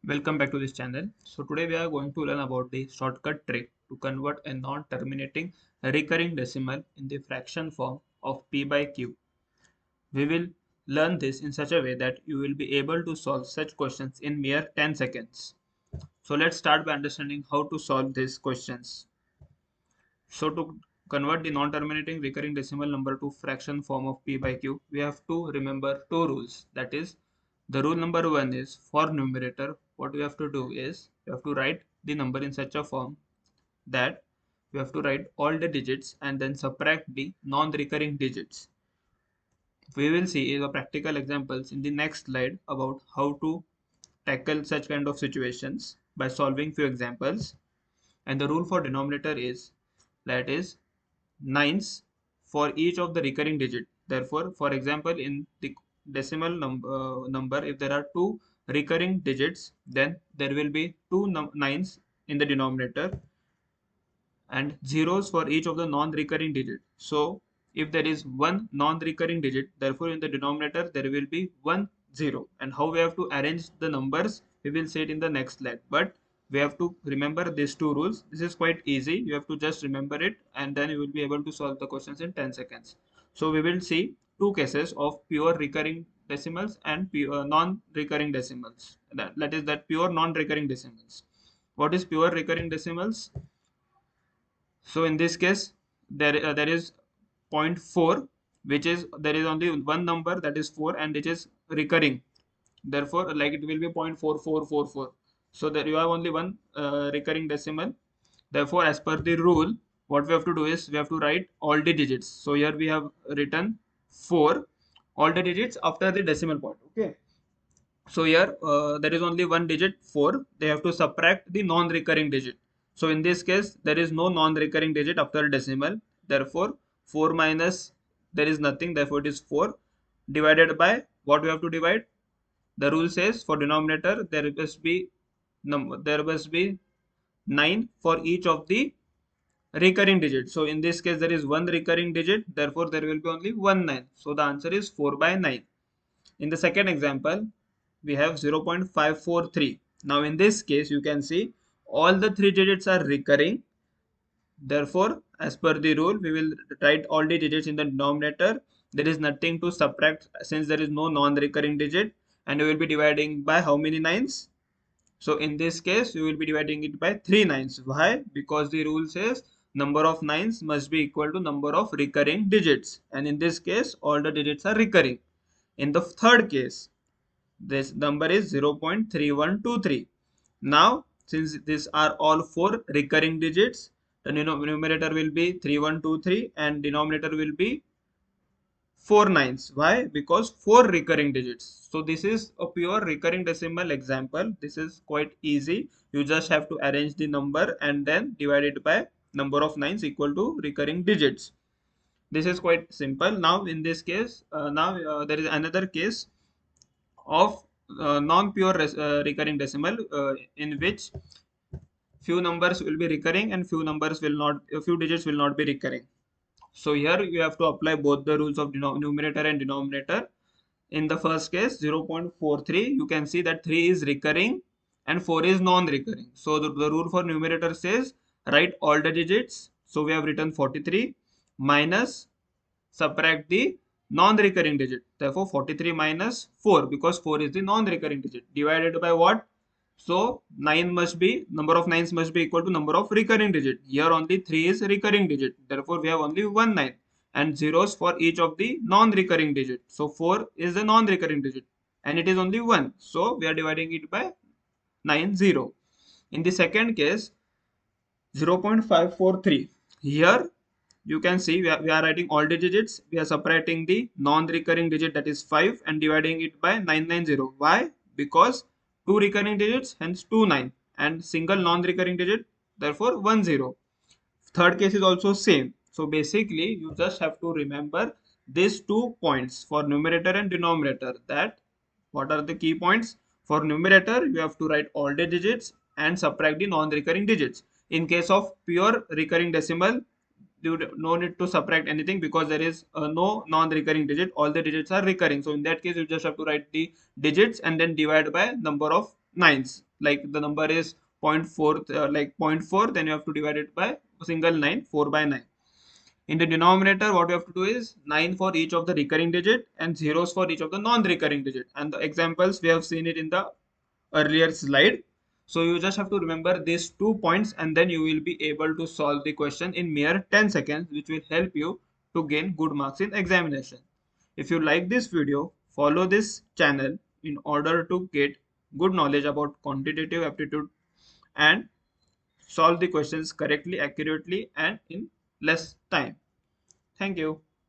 Welcome back to this channel. So today we are going to learn about the shortcut trick to convert a non-terminating recurring decimal in the fraction form of p by q. We will learn this in such a way that you will be able to solve such questions in mere 10 seconds. So let's start by understanding how to solve these questions. So to convert the non-terminating recurring decimal number to fraction form of p by q, we have to remember two rules. That is, the rule number one is for numerator, what we have to do is we have to write the number in such a form that we have to write all the digits and then subtract the non-recurring digits. We will see the practical examples in the next slide about how to tackle such kind of situations by solving few examples. And the rule for denominator is that is nines for each of the recurring digit. Therefore, for example, in the decimal number, if there are two recurring digits, then there will be two nines in the denominator and zeros for each of the non-recurring digit. So, if there is one non-recurring digit, therefore in the denominator there will be one zero. And how we have to arrange the numbers, we will see it in the next slide. But we have to remember these two rules. This is quite easy. You have to just remember it and then you will be able to solve the questions in 10 seconds. So we will see two cases of pure recurring decimals and pure non-recurring decimals. That is that pure non-recurring decimals. What is pure recurring decimals? So in this case, there is zero point 0.4, which is there is only one number, that is 4, and it is recurring. Therefore, like it will be 0.4444. So there you have only one recurring decimal. Therefore, as per the rule, what we have to do is we have to write all the digits. So here we have written 4, all the digits after the decimal point. Okay. So here there is only one digit 4. They have to subtract the non-recurring digit. So in this case there is no non-recurring digit after decimal. Therefore 4 minus there is nothing. Therefore it is 4 divided by what we have to divide. The rule says for denominator there must be 9 for each of the recurring digit. So in this case there is one recurring digit. Therefore there will be only one 9. So the answer is 4 by 9. In the second example, we have 0.543. Now in this case, you can see all the three digits are recurring. Therefore, as per the rule, we will write all the digits in the denominator. There is nothing to subtract since there is no non-recurring digit. And we will be dividing by how many nines? So in this case, you will be dividing it by 3 nines. Why? Because the rule says number of nines must be equal to number of recurring digits. And in this case, all the digits are recurring. In the third case, this number is 0.3123. Now, since these are all four recurring digits, the numerator will be 3123 and denominator will be 4 nines. Why? Because 4 recurring digits. So this is a pure recurring decimal example. This is quite easy. You just have to arrange the number and then divide it by number of nines equal to recurring digits. This is quite simple. Now in this case, there is another case of non-pure recurring decimal in which few numbers will be recurring and few numbers will not, a few digits will not be recurring. So here you have to apply both the rules of numerator and denominator. In the first case 0.43, you can see that 3 is recurring and 4 is non-recurring. So the rule for numerator says write all the digits. So we have written 43 minus subtract the non-recurring digit. Therefore 43 minus 4, because 4 is the non-recurring digit, divided by what? So 9 must be, number of nines must be equal to number of recurring digit. Here only 3 is recurring digit. Therefore we have only one 9 and zeros for each of the non-recurring digit. So 4 is the non-recurring digit and it is only 1. So we are dividing it by 9 0. In the second case 0.543. Here you can see we are writing all the digits. We are separating the non-recurring digit, that is 5, and dividing it by 990. Why? Because two recurring digits, hence 2 9, and single non-recurring digit, therefore 1 0. Third case is also same. So basically you just have to remember these 2 points for numerator and denominator. That what are the key points? For numerator you have to write all the digits and subtract the non-recurring digits. In case of pure recurring decimal, you no need to subtract anything because there is no non-recurring digit. All the digits are recurring. So in that case you just have to write the digits and then divide by number of nines. like the number is 0.4, like 0.4, then you have to divide it by a single 9, 4 by 9. In the denominator, what you have to do is 9 for each of the recurring digit and zeros for each of the non-recurring digit. And the examples, we have seen it in the earlier slide. So you just have to remember these 2 points, and then you will be able to solve the question in mere 10 seconds, which will help you to gain good marks in examination. If you like this video, follow this channel in order to get good knowledge about quantitative aptitude and solve the questions correctly, accurately, and in less time. Thank you.